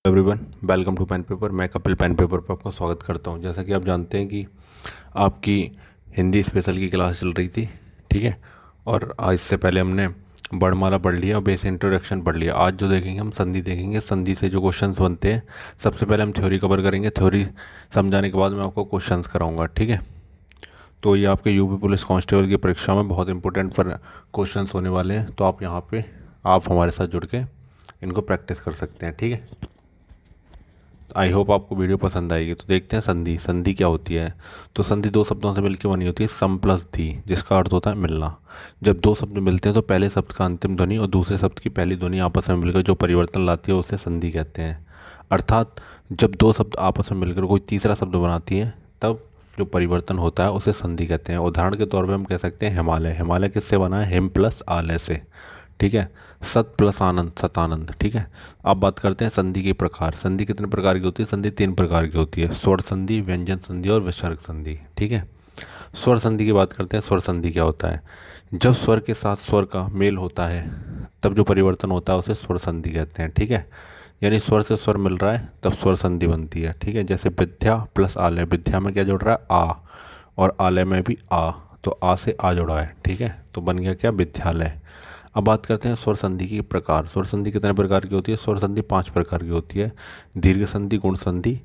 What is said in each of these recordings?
Everyone, welcome to pen paper. मैं Kapil pen paper पर आपका स्वागत करता हूं। जैसा कि आप जानते हैं कि आपकी हिंदी स्पेशल की क्लास चल रही थी, ठीक है। और आज से पहले हमने वर्णमाला पढ़ लिया और बेस इंट्रोडक्शन पढ़ लिया। आज जो देखेंगे हम संधि देखेंगे। संधि से जो क्वेश्चंस बनते हैं, सबसे पहले हम थ्योरी कवर करेंगे। थ्योरी समझाने के बाद मैं आपको क्वेश्चंस कराऊंगा, ठीक है। तो ये आपके यूपी पुलिस कांस्टेबल की परीक्षा में बहुत इंपॉर्टेंट पर क्वेश्चंस होने वाले हैं। तो आप यहाँ पे हमारे साथ जुड़ के इनको प्रैक्टिस कर सकते हैं, ठीक है। आई होप आपको वीडियो पसंद आएगी। तो देखते हैं संधि। संधि क्या होती है? तो संधि दो शब्दों से मिलकर बनी होती है, सम प्लस धी, जिसका अर्थ होता है मिलना। जब दो शब्द मिलते हैं तो पहले शब्द का अंतिम ध्वनि और दूसरे शब्द की पहली ध्वनि आपस में मिलकर जो परिवर्तन लाती है उसे संधि कहते हैं। अर्थात जब दो शब्द आपस में मिलकर कोई तीसरा शब्द बनाती है तब जो परिवर्तन होता है उसे संधि कहते हैं। उदाहरण के तौर पर हम कह सकते हैं हिमालय। हिमालय किससे बना है? हिम प्लस आलय से, ठीक है। सत प्लस आनंद, सतानंद, ठीक है। अब बात करते हैं संधि के प्रकार। संधि कितने प्रकार की होती है? संधि तीन प्रकार की होती है, स्वर संधि, व्यंजन संधि और विसर्ग संधि, ठीक है। स्वर संधि की बात करते हैं। स्वर संधि क्या होता है? जब स्वर के साथ स्वर का मेल होता है तब जो परिवर्तन होता है उसे स्वर संधि कहते हैं, ठीक है। यानी स्वर से स्वर मिल रहा है तब स्वर संधि बनती है, ठीक है। जैसे विद्या प्लस आलय। विद्या में क्या जुड़ रहा है? आ। और आलय में भी आ, तो आ से आ जुड़ा है, ठीक है। तो बन गया क्या? विद्यालय। अब बात करते हैं स्वर संधि के प्रकार। स्वर संधि कितने प्रकार की होती है? स्वर संधि पांच प्रकार की होती है, दीर्घ संधि, गुण संधि,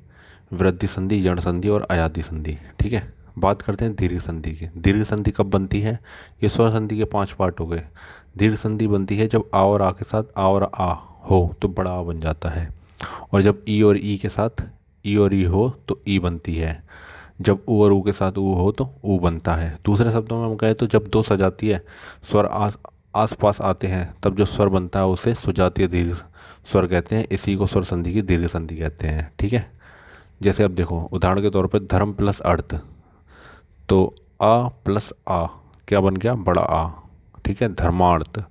वृद्धि संधि, यण संधि और अयादि संधि, ठीक है। बात करते हैं दीर्घ संधि की। दीर्घ संधि कब बनती है? ये स्वर संधि के पांच पार्ट हो गए। दीर्घ संधि बनती है जब आ और आ के साथ आ और आ हो तो बड़ा आ बन जाता है, और जब ई और ई के साथ ई और ई हो तो ई बनती है। जब ऊ और ऊ के साथ ऊ हो तो ऊ बनता है। दूसरे शब्दों में हम कहें तो जब दो सजातीय स्वर आस पास आते हैं तब जो स्वर बनता है उसे सुजातीय दीर्घ स्वर कहते हैं। इसी को स्वर संधि की दीर्घ संधि कहते हैं, ठीक है। जैसे अब देखो, उदाहरण के तौर पर धर्म प्लस अर्थ, तो आ प्लस आ क्या बन गया? बड़ा आ, ठीक है, धर्मार्थ।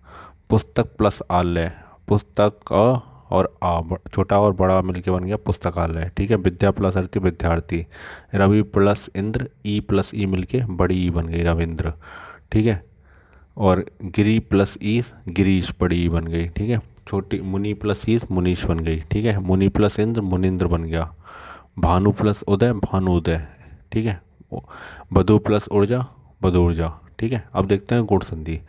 पुस्तक प्लस आलय, पुस्तक और छोटा और बड़ा मिलके बन गया पुस्तकालय, ठीक है। विद्या प्लस अर्थी, विद्यार्थी। रवि प्लस इंद्र, ई प्लस ई मिलके बड़ी ई बन गई, रविंद्र, ठीक है। और गिरी प्लस ईस, गिरीश, बड़ी ई बन गई, ठीक है। छोटी मुनि प्लस ईस, मुनीश बन गई, ठीक है। मुनि प्लस इंद्र, मुनिंद्र बन गया। भानु प्लस उदय, भानुदय, ठीक है। बधु प्लस ऊर्जा, बधूर्जा, ठीक है। अब देखते हैं गुण संधि।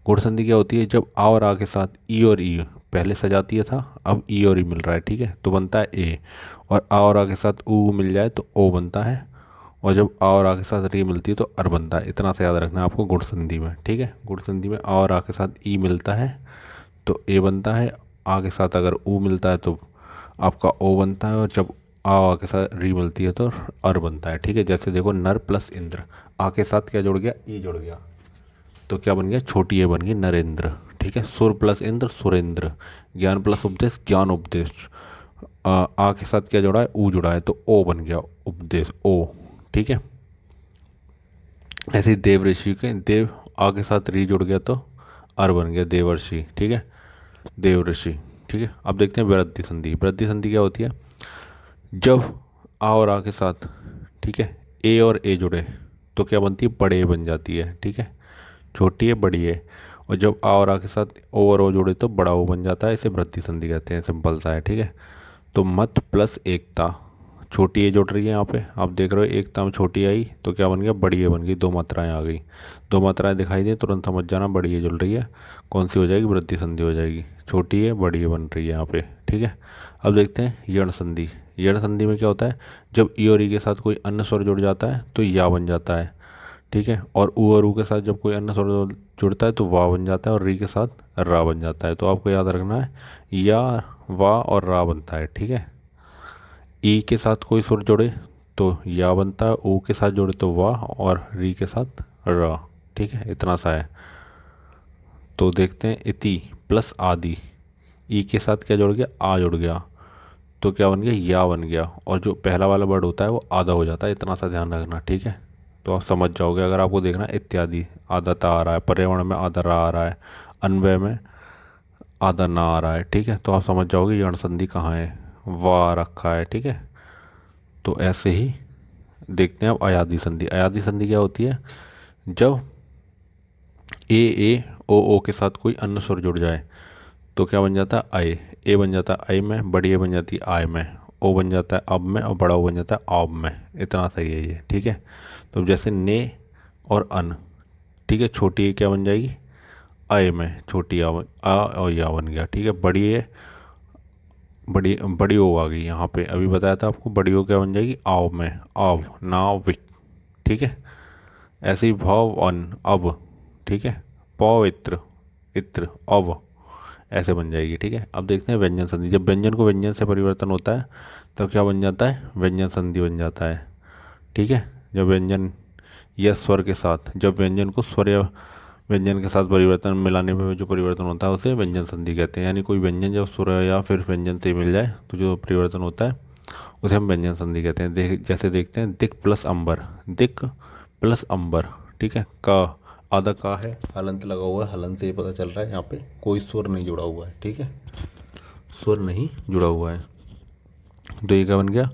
गुण संधि क्या होती है? जब आ और आ के साथ ई और ई, पहले सजातीय था अब ई और ई मिल रहा है, ठीक है, तो बनता है ए। और आ और आ के साथ ऊ मिल जाए तो ओ बनता है, और जब आ और आ के साथ री मिलती है तो अर बनता है। इतना सा याद रखना है आपको गुण संधि में, ठीक है। गुण संधि में आ और आ के साथ ई मिलता है तो ए बनता है, आ के साथ अगर ऊ मिलता है तो आपका ओ बनता है, और जब आ के साथ री मिलती है तो अर बनता है, ठीक है। जैसे देखो, नर प्लस इंद्र, आ के साथ क्या जुड़ गया? ई जुड़ गया, तो क्या बन गया? छोटी ए बन गई, नरेंद्र, ठीक है। सुर प्लस इंद्र, सुरेंद्र। ज्ञान प्लस उपदेश, ज्ञान उपदेश। आ के साथ क्या जुड़ा है? ऊ जुड़ा है, तो ओ बन गया, उपदेश, ओ, ठीक है। ऐसे ही देव ऋषि के देव, आ के साथ री जुड़ गया तो अर बन गया, देवर्षि, ठीक है, देव ऋषि, ठीक है। अब देखते हैं वृद्धि संधि। वृद्धि संधि क्या होती है? जब आ और आ के साथ, ठीक है, ए और ए जुड़े तो क्या बनती है? बड़े ए बन जाती है, ठीक है। छोटी है, बड़ी है। और जब आ और आ के साथ ओ और ओ जुड़े तो बड़ा ओ बन जाता है। इसे वृद्धि संधि कहते हैं, सिंपल सा है, ठीक है। तो मत प्लस एकता, छोटी ए जुड़ रही है यहाँ पे, आप देख रहे हो, एकता में छोटी आई तो क्या बन गया? बड़ी ए बन गई, दो मात्राएं आ गई। दो मात्राएं दिखाई दी तुरंत समझ जाना बड़ी ए जुड़ रही है, कौन सी हो जाएगी? वृद्धि संधि हो जाएगी। छोटी ए बड़ी ए बन रही है यहाँ पे, ठीक है। अब देखते हैं यण संधि। यण संधि में क्या होता है? जब ई और ई के साथ कोई अन्य स्वर जुड़ जाता है तो या बन जाता है, ठीक है। और ऊ और ऊ के साथ जब कोई अन्य स्वर जुड़ता है तो वाह बन जाता है, और री के साथ रा बन जाता है। तो आपको याद रखना है या, वाह और रा बनता है, ठीक है। ई के साथ कोई सुर जुड़े तो या बनता है, ऊ के साथ जुड़े तो वाह, और री के साथ रा, ठीक है। इतना सा है। तो देखते हैं इति प्लस आदि। ई के साथ क्या जुड़ गया? आ जुड़ गया, तो क्या बन गया? या बन गया, और जो पहला वाला वर्ड होता है वो आधा हो जाता है। इतना सा ध्यान रखना, ठीक है। तो आप समझ जाओगे। अगर आपको देखना है इत्यादि, आधा ता आ रहा है, पर्यावरण में आधा रा आ रहा है, अन्वय में आधा ना आ रहा है, ठीक है, तो आप समझ जाओगे यण संधि कहाँ है, वाह रखा है, ठीक है। तो ऐसे ही देखते हैं अब अयादी संधि। अयादी संधि क्या होती है? जब ए ए ओ ओ के साथ कोई अन्य स्वर जुड़ जाए तो क्या बन जाता है आय, ए बन जाता है आई में, बड़ी ए बन जाती है आय में, ओ बन जाता है अब में, और बड़ा ओ बन जाता है आब में। इतना सही है ये, ठीक है। तो जैसे ने और अन, ठीक है, छोटी ए क्या बन जाएगी आय में, छोटी आ और या बन गया, ठीक है। बड़ी ए, बड़ी ओ आ गई यहाँ पे, अभी बताया था आपको, बड़ी ओ क्या बन जाएगी आव में, आव नाविक, ठीक है। ऐसे ही भाव अन अब, ठीक है, पवित्र इत्र अब, ऐसे बन जाएगी, ठीक है। अब देखते हैं व्यंजन संधि। जब व्यंजन को व्यंजन से परिवर्तन होता है तो क्या बन जाता है व्यंजन संधि बन जाता है, ठीक है। जब व्यंजन या स्वर के साथ, जब व्यंजन को स्वर या व्यंजन के साथ परिवर्तन मिलाने में जो परिवर्तन होता है उसे व्यंजन संधि कहते हैं। यानी कोई व्यंजन जब स्वर या फिर व्यंजन से मिल जाए तो जो परिवर्तन होता है उसे हम व्यंजन संधि कहते हैं। जैसे देखते हैं दिक प्लस अंबर, दिक प्लस अंबर, ठीक है। का, आधा का है, हलंत लगा हुआ है, हलंत से ये पता चल रहा है यहाँ पे कोई स्वर नहीं जुड़ा हुआ है, ठीक है, स्वर नहीं जुड़ा हुआ है। तो ये क्या बन गया,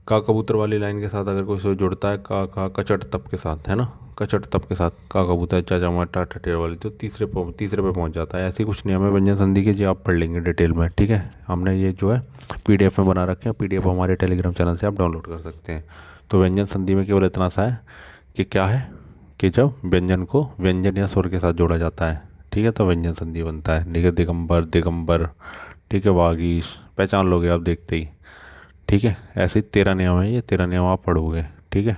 का कबूतर वाली लाइन के साथ अगर कोई स्वर जुड़ता है, का कचट तप के साथ, है ना, कचट तप के साथ का कबूतर चाचा माटा ठठेर वाली, तो तीसरे पे पहुंच जाता है। ऐसे कुछ नियम है व्यंजन संधि के जो आप पढ़ लेंगे डिटेल में, ठीक है। हमने ये जो है पीडीएफ में बना रखे हैं, पीडीएफ हमारे टेलीग्राम चैनल से आप डाउनलोड कर सकते हैं। तो व्यंजन संधि में केवल इतना सा है कि क्या है कि जब व्यंजन को व्यंजन या स्वर के साथ जोड़ा जाता है, ठीक है, तो व्यंजन संधि बनता है। निगत दिगंबर दिगंबर, ठीक है, वागीश, पहचान लोगे आप देखते ही, ठीक है। ऐसे ही 13 नियम है, ये 13 नियम आप पढ़ोगे, ठीक है,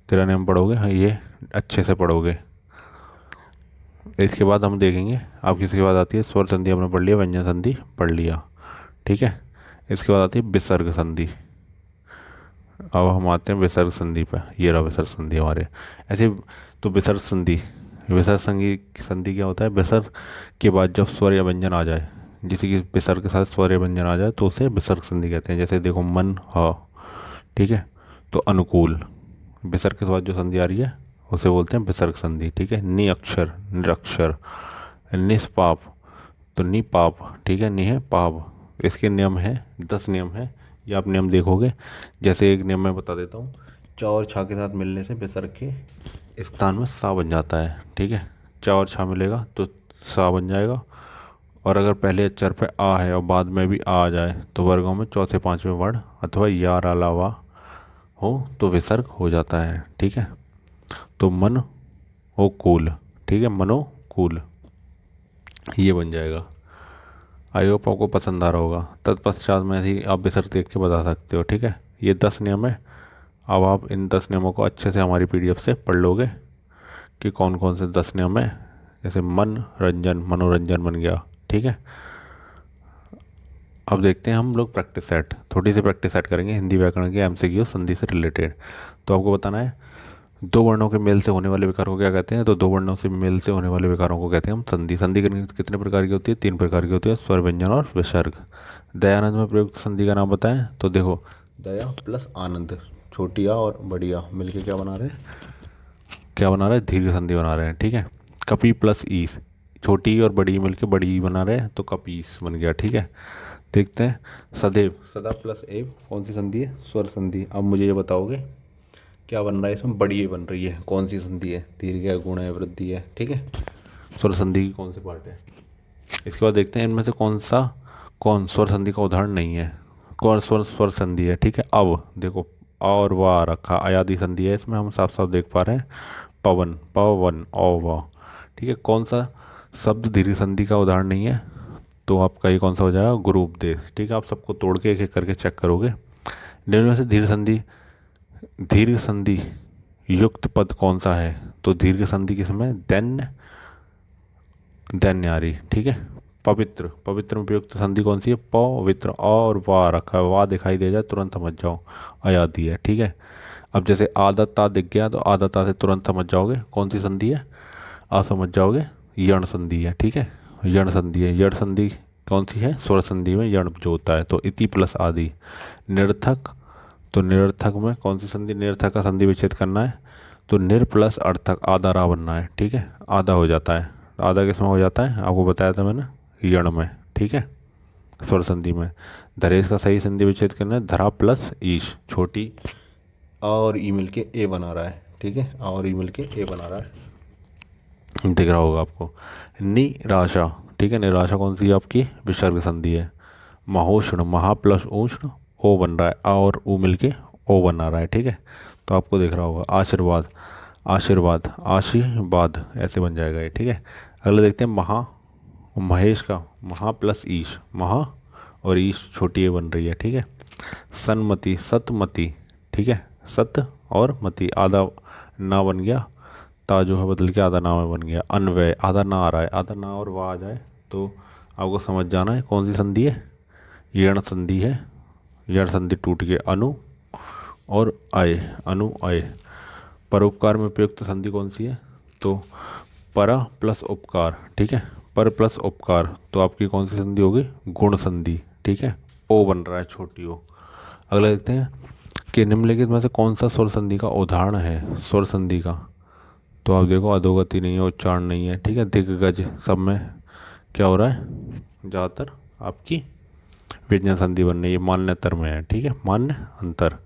13 नियम पढ़ोगे, हाँ ये अच्छे से पढ़ोगे। इसके बाद हम देखेंगे अब किसके बाद आती है स्वर संधि, हमने पढ़ लिया, व्यंजन संधि पढ़ लिया, ठीक है। इसके बाद आती है विसर्ग संधि। अब हम आते हैं विसर्ग संधि पर, ये रहा विसर्ग संधि हमारे। ऐसे तो विसर्ग संधि, विसर्ग संधि क्या होता है, विसर्ग के बाद जब स्वर या व्यंजन आ जाए, जैसे कि विसर्ग के साथ स्वर या व्यंजन आ जाए तो उसे विसर्ग संधि कहते हैं। जैसे देखो मन हा, ठीक है, तो अनुकूल, विसर्ग के बाद जो संधि आ रही है उसे बोलते हैं विसर्ग संधि, ठीक है। नि अक्षर निरक्षर, निष्पाप, तो निपाप, ठीक है, नि है पाप। इसके नियम है 10 नियम है, ये आप नियम देखोगे। जैसे एक नियम मैं बता देता हूँ, चा और छा के साथ मिलने से विसर्ग के स्थान में सा बन जाता है, ठीक है। चा और छा मिलेगा तो सा बन जाएगा। और अगर पहले अक्षर पे आ है और बाद में भी आ जाए तो वर्गों में चौथे पांचवें वर्ण अथवा यार अलावा हो तो विसर्ग हो जाता है, ठीक है। तो मन ओ कूल, ठीक है, मनोकूल, ये बन जाएगा। आई होप आपको पसंद आ रहा होगा। तत्पश्चात में ही आप विसर्ग देख के बता सकते हो, ठीक है। ये 10 नियम है। अब आप इन 10 नियमों को अच्छे से हमारी पीडीएफ से पढ़ लोगे कि कौन कौन से 10 नियम है। जैसे मन रंजन, मनोरंजन बन गया, ठीक है। अब देखते हैं हम लोग प्रैक्टिस सेट, थोड़ी सी प्रैक्टिस सेट करेंगे हिंदी व्याकरण के एमसीक्यू संधि से रिलेटेड। तो आपको बताना है दो वर्णों के मेल से होने वाले विकार को क्या कहते हैं, तो दो वर्णों से मेल से होने वाले विकारों को कहते हैं हम संधि। संधि कितने प्रकार की होती है, 3 प्रकार की होती है, स्वर व्यंजन और विसर्ग। दयानंद में प्रयुक्त संधि का नाम बताएं, तो देखो दया प्लस आनंद, छोटी आ और बड़ी आ मिलके क्या बना रहे हैं, क्या बना रहे हैं, दीर्घ संधि बना रहे हैं, ठीक है। कपी प्लस ईस, छोटी और बड़ी मिलके बड़ी बना रहे हैं तो कपीस बन गया, ठीक है। देखते हैं सदैव, सदा प्लस एव कौन सी संधि है, स्वर संधि। अब मुझे ये बताओगे क्या बन रहा है इसमें, बड़ी ए बन रही है, कौन सी संधि है, दीर्घ है, गुण है, वृद्धि है, ठीक है। स्वर संधि की कौन से पार्ट है। इसके बाद देखते हैं इनमें से कौन स्वर संधि का उदाहरण नहीं है, कौन स्वर संधि है, ठीक है। अब देखो अ और वाह रखा, अयादि संधि है, इसमें हम साफ साफ देख पा रहे हैं पवन, पवन औ व, ठीक है। कौन सा शब्द दीर्घ संधि का उदाहरण नहीं है, तो आपका ये कौन सा हो जाएगा, गुरु उपदेश, ठीक है। आप सबको तोड़ के एक एक करके चेक करोगे। निम्न में से दीर्घ संधि युक्त पद कौन सा है, तो दीर्घ संधि किसमें, दैन्य, दैन्यारी, ठीक है। पवित्र, पवित्र में उपयुक्त संधि कौन सी है, पवित्र, और वाह रखा है, वाह दिखाई दे जाए तुरंत समझ जाओ अयादी है, ठीक है। अब जैसे आदता दिख गया तो आदता से तुरंत समझ जाओगे कौन सी संधि है, आ समझ जाओगे यण संधि है, ठीक है, यण संधि है। यण संधि कौन सी है, स्वर संधि में यण जो होता है, तो इति प्लस आदि। निरर्थक, तो निरर्थक में कौन सी संधि, निरर्थक का संधि विच्छेद करना है तो निर प्लस अर्थक, आधा रा बनना है, ठीक है, आधा हो जाता है। आधा किस में हो जाता है, आपको बताया था मैंने, यण में, ठीक है, स्वर संधि में। धरेश का सही संधि विच्छेद करना है, धरा प्लस ईश, छोटी आ और ई मिल के ए बना रहा है, ठीक है, आ और ई मिल के ए बना रहा है, दिख रहा होगा आपको। निराशा, ठीक है। निराशा कौन सी है आपकी, विसर्ग संधि है। महोष्ण, महा प्लस उष्ण, ओ बन रहा है, आ और ऊ मिलके ओ बना रहा है, ठीक है। तो आपको दिख रहा होगा। आशीर्वाद, आशीर्वाद, आशीर्वाद ऐसे बन जाएगा ये, ठीक है। अगला देखते हैं महा, महेश का महा प्लस ईश, महा और ईश छोटी ए बन रही है, ठीक है। सन्मति, सतमति, ठीक है। सत और मति, आधा ना बन गया, ता जो है बदल के आधा ना में बन गया। अन्वय, आधा ना आ रहा है, आधा ना और वाह आ जाए तो आपको समझ जाना है कौन सी संधि है, यण संधि है। यण संधि टूट के अनु और आय, अनु आय। परोपकार में प्रयुक्त संधि कौन सी है, तो परा प्लस उपकार, ठीक है। पर प्लस उपकार, तो आपकी कौन सी संधि होगी, गुण संधि, ठीक है। ओ बन रहा है छोटी ओ। अगला देखते हैं कि निम्नलिखित में से कौन सा स्वर संधि का उदाहरण है, स्वर संधि का। तो आप देखो अधोगति नहीं है, उच्चारण नहीं है, ठीक है। दिग्गज, सब में क्या हो रहा है, ज़्यादातर आपकी व्यंजन संधि बन रही है, मान्यतर में है, ठीक है। मान्य अंतर।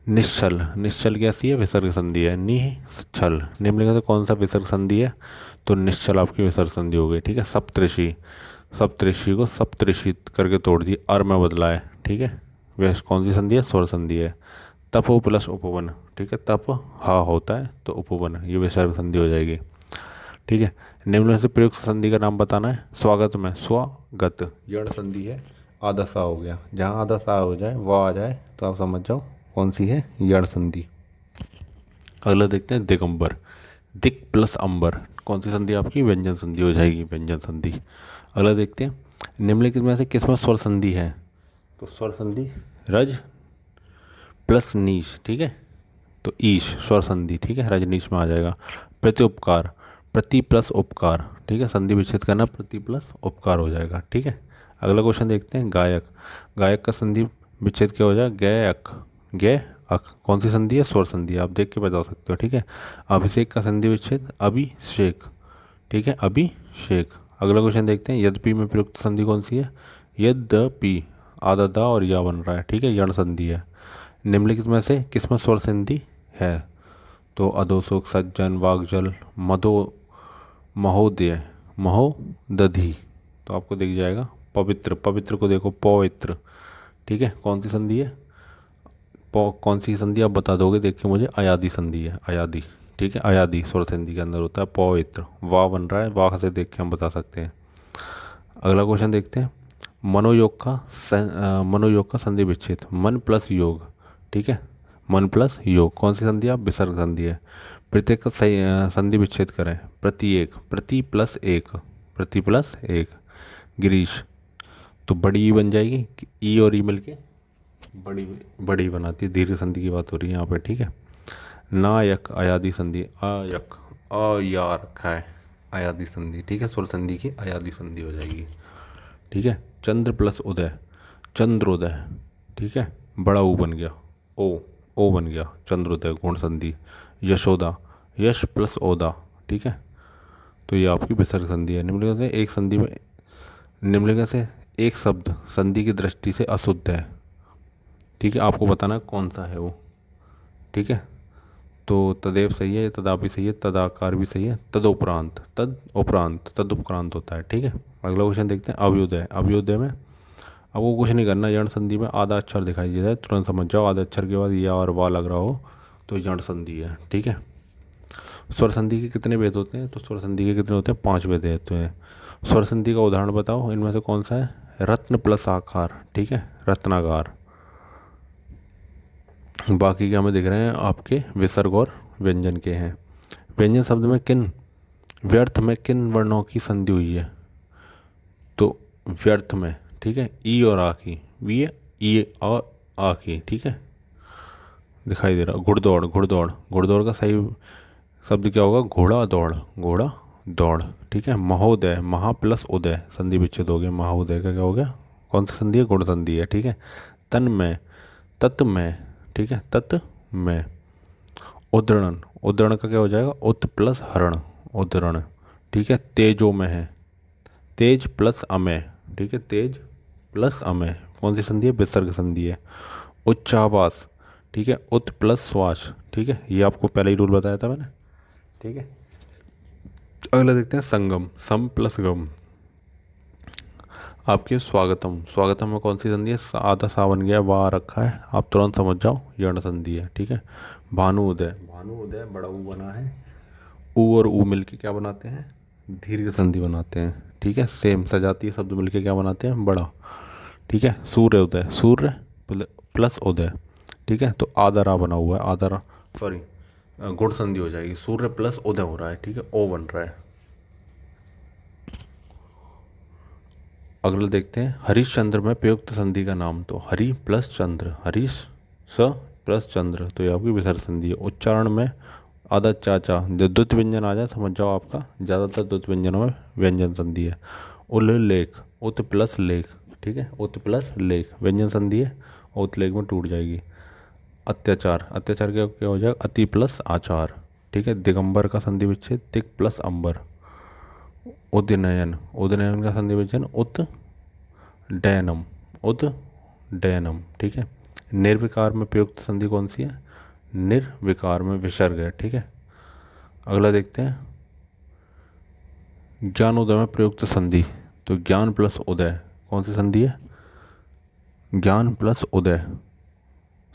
निश्चल, निश्चल कैसी है, विसर्ग संधि है। निश्चल, निम्नलिखित से कौन सा विसर्ग संधि है, तो निश्चल आपकी विसर्ग संधि हो गई, ठीक है। सप्तऋषि, सप्तऋषि को सप्तऋषि करके तोड़ दिया, अर में बदला है, ठीक है। वह कौन सी संधि है, स्वर संधि है। तपो प्लस उपवन, ठीक है। तप हा होता है तो उपवन, ये विसर्ग संधि हो जाएगी, ठीक है। निम्न में से प्रयुक्त संधि का नाम बताना है। स्वागत में स्वागत, यण संधि है, आधा सा हो गया, जहाँ आधा सा हो जाए वह आ जाए तो आप समझ जाओ कौन सी है, यण संधि। अगला देखते हैं दिगंबर, दिक प्लस अंबर, कौन सी संधि आपकी, व्यंजन संधि हो जाएगी, व्यंजन संधि। अगला देखते हैं निम्नलिखित में से किसमें स्वर संधि है, तो स्वर संधि रज प्लस नीश, ठीक है। तो ईश स्वर संधि, ठीक है, रजनीश में आ जाएगा। प्रति उपकार, प्रति प्लस उपकार, ठीक है। संधि विच्छेद करना, प्रति प्लस उपकार हो जाएगा, ठीक है। अगला क्वेश्चन देखते हैं गायक, गायक का संधि विच्छेद क्या हो जाएगा, गैयक, गै अक, कौन सी संधि है, स्वर संधि, आप देख के बता सकते हो, ठीक है। अभिषेक का संधि विच्छेद अभिषेक, ठीक है, अभिषेक। अगला क्वेश्चन देखते हैं यद्यपि में प्रयुक्त संधि कौन सी है, यद्यपि, आधा दा और या बन रहा है, ठीक है, यण संधि है। निम्नलिखित में से किसमें स्वर संधि है, तो अधोसुख, सज्जन, वाग्जल, मधो, महोदय, महोदधि, तो आपको दिख जाएगा। पवित्र, पवित्र को देखो पवित्र, ठीक है, कौन सी संधि है, कौन सी संधि आप बता दोगे देख के मुझे, अयादि संधि है, अयादि, ठीक है। अयादि स्वर संधि के अंदर होता है पवित्र, वाह बन रहा है, वाह से देख के हम बता सकते हैं। अगला क्वेश्चन देखते हैं मनोयोग का मनोयोग का संधि विच्छेद, मन प्लस योग, ठीक है। मन प्लस योग, कौन सी संधि, आप विसर्ग संधि है। प्रत्येक का संधि विच्छेद करें, प्रत्येक, प्रति प्लस एक, प्रति प्लस एक। गिरीश, तो बड़ी ई बन जाएगी, ई और ई मिलके बड़ी, बड़ी बनाती है, दीर्घ संधि की बात हो रही है यहाँ पे, ठीक है। नायक, अयादि संधि, अयक, अया रखा है, अयादि संधि, ठीक है, स्वर संधि की अयादि संधि हो जाएगी, ठीक है। चंद्र प्लस उदय, चंद्रोदय, ठीक है, बड़ा ऊ बन गया, ओ बन गया, चंद्रोदय गुण संधि। यशोदा, यश प्लस ओदा, ठीक है, तो ये आपकी विसर्ग संधि है। निम्नलिखित से एक संधि में, निम्नलिखित से एक शब्द संधि की दृष्टि से अशुद्ध है, ठीक है, आपको बताना कौन सा है वो, ठीक है। तो तदेव सही है, तदापि सही है, तदाकार भी सही है, तदुपरांत, तद उपरांत, तदुपरांत होता है, ठीक है। अगला क्वेश्चन देखते हैं अभ्युदय, अभ्युदय में आपको कुछ नहीं करना, यण संधि में आधा अक्षर दिखाई दे रहा है, तुरंत समझ जाओ, आधे अक्षर के बाद या और वाह लग रहा हो तो यण संधि है, ठीक है। स्वर संधि के कितने भेद होते हैं, तो स्वर संधि के कितने होते हैं, 5 भेद होते हैं। स्वर संधि का उदाहरण बताओ, इनमें से कौन सा है, रत्न प्लस आकार, ठीक है, रत्नाकार। बाकी के हमें दिख रहे हैं आपके विसर्ग और व्यंजन के हैं। व्यंजन शब्द में किन, व्यर्थ में किन वर्णों की संधि हुई है, तो व्यर्थ में, ठीक है, ई और आ की, वी ई और आ की, ठीक है, दिखाई दे रहा। घुड़दौड़, घुड़दौड़, घुड़दौड़ का सही शब्द क्या होगा, घोड़ा दौड़, घोड़ा दौड़, ठीक है। महोदय, महा प्लस उदय, संधि विच्छेद हो गया, महोदय का क्या हो गया, कौन सी संधि है, गुण संधि है, ठीक है। तन्मय, तत्मय, ठीक है, तत्मय। उद्धरण, उद्धरण का क्या हो जाएगा, उत प्लस हरण, उद्धरण, ठीक है। तेजो में है, तेज प्लस अमय, ठीक है, तेज प्लस अमय, कौन सी संधि है, विसर्ग संधि है। उच्चावास, ठीक है, उत प्लस श्वास, ठीक है, ये आपको पहले ही रूल बताया था मैंने, ठीक है। अगला देखते हैं संगम, सम प्लस गम, आपके स्वागतम, स्वागतम में कौन सी संधि है? आधा सा बन गया, वाह रखा है, आप तुरंत समझ जाओ यर्ण संधि है, ठीक है। भानु उदय बड़ा ऊ बना है, ऊ और ऊ मिलके क्या बनाते हैं? दीर्घ संधि बनाते हैं, ठीक है। सेम सजातीय शब्द मिलके क्या बनाते हैं? बड़ा, ठीक है। सूर्य प्लस उदय, ठीक है। तो आदरा बना हुआ है, आदरा सॉरी गुण संधि हो जाएगी, सूर्य प्लस उदय हो रहा है, ठीक है, ओ बन रहा है। अगला देखते हैं, हरिश्चंद्र में प्रयुक्त संधि का नाम। तो हरि प्लस चंद्र, हरीश स प्लस चंद्र, तो ये आपकी विसर्ग संधि है। उच्चारण में आधा चाचा, जो द्वुत व्यंजन आ जाए समझ जाओ, आपका ज़्यादातर द्वुत व्यंजनों में व्यंजन संधि है। उल्लेख, उत प्लस लेख, ठीक है, उत प्लस लेख व्यंजन संधि है, उत लेख में टूट जाएगी। अत्याचार, अत्याचार क्या क्या हो जाएगा? अति प्लस आचार, ठीक है। दिगंबर का संधि विच्छेद दिक प्लस अंबर। उदयनयन, उदयनयन का संधि विच्छेद उत डैनम, उत डैनम, ठीक है। निर्विकार में प्रयुक्त संधि कौन सी है? निर्विकार में विसर्ग है, ठीक है। अगला देखते हैं, ज्ञान उदय में प्रयुक्त संधि। तो ज्ञान प्लस उदय कौन सी संधि है? ज्ञान प्लस उदय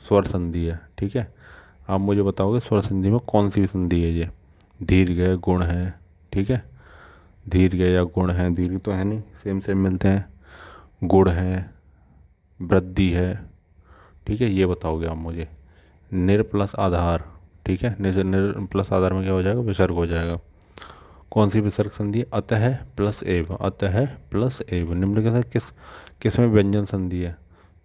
स्वर संधि है, ठीक है। आप मुझे बताओगे स्वर संधि में कौन सी संधि है ये? दीर्घ है, गुण है, ठीक है। दीर्घ है या गुण है? दीर्घ तो है नहीं, सेम सेम मिलते हैं। गुण है, वृद्धि है, ठीक है, ये बताओगे आप मुझे। निर प्लस आधार, ठीक है, निर प्लस आधार में क्या हो जाएगा? विसर्ग हो जाएगा। कौन सी विसर्ग संधि है? अतः प्लस एव, अतः प्लस एव निम्नलिखित किस में व्यंजन संधि है?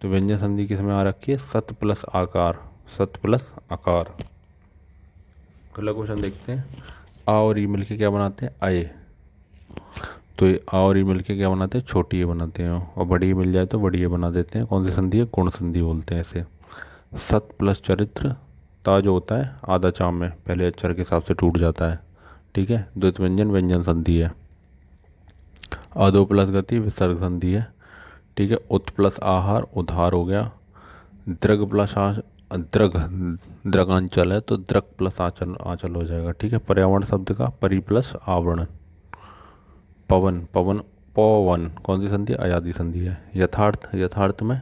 तो व्यंजन संधि किस में आ रखी है? सत प्लस आकार, सत प्लस आकार। अगला क्वेश्चन देखते हैं, आ और ई मिलके क्या बनाते हैं? आए। तो ये आ और ई मिलके क्या बनाते हैं? छोटी ए बनाते हैं, और बड़ी ए मिल जाए तो बड़ी ए बना देते हैं। कौन सी संधि है? गुण संधि बोलते हैं इसे। सत प्लस चरित्र, ता जो होता है आधा चाम में पहले अक्षर के हिसाब से टूट जाता है, ठीक है। द्वित व्यंजन व्यंजन संधि है। अधो प्लस गति विसर्ग संधि है, ठीक है। उत प्लस आहार उधार हो गया। द्रग प्लस द्रग, द्रगांचल है तो द्रग प्लस आंचल, आंचल हो जाएगा, ठीक है। पर्यावरण शब्द का परि प्लस आवरण। पवन, पवन पवन कौन सी संधि? अयादि संधि है। यथार्थ, यथार्थ में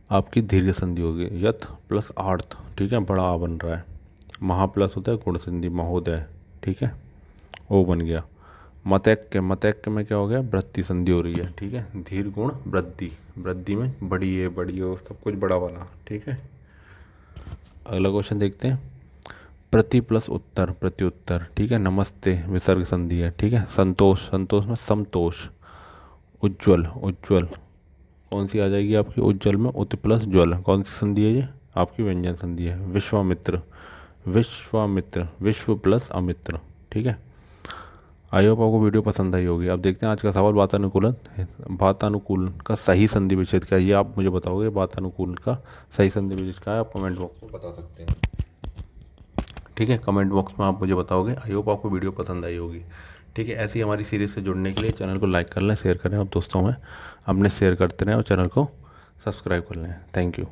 आपकी दीर्घ संधि होगी, यथ प्लस आर्थ, ठीक है, बड़ा आ बन रहा है। महा प्लस होता है गुण संधि, महोदय, ठीक है, ओ बन गया। मतैक्य, मतैक्य में क्या हो गया? वृत्ति संधि हो रही है, ठीक है। धीर गुण वृद्धि, वृद्धि में बड़ी है, बड़ी हो, सब कुछ बड़ा वाला, ठीक है। अगला क्वेश्चन देखते हैं, प्रति प्लस उत्तर प्रत्युत्तर, ठीक है। नमस्ते विसर्ग संधि है, ठीक है। संतोष, संतोष में समतोष। उज्ज्वल, उज्ज्वल कौन सी आ जाएगी आपकी? उज्ज्वल में उत प्लस ज्वल, कौन सी संधि है ये? आपकी व्यंजन संधि है। विश्वामित्र, विश्वामित्र विश्व प्लस अमित्र, ठीक है। आई होप आपको वीडियो पसंद आई होगी। अब देखते हैं आज का सवाल, वातानुकूलन, वातानुकूलन का सही संधि विच्छेद क्या है? ये आप मुझे बताओगे वातानुकूलन का सही संधि विच्छेद क्या है? आप कमेंट बॉक्स में बता सकते हैं, ठीक है। कमेंट बॉक्स में आप मुझे बताओगे। आई होप आपको वीडियो पसंद आई होगी, ठीक है। ऐसी हमारी सीरीज़ से जुड़ने के लिए चैनल को लाइक कर लें, शेयर करें, आप दोस्तों में अपने शेयर करते रहें, और चैनल को सब्सक्राइब कर लें। Thank you.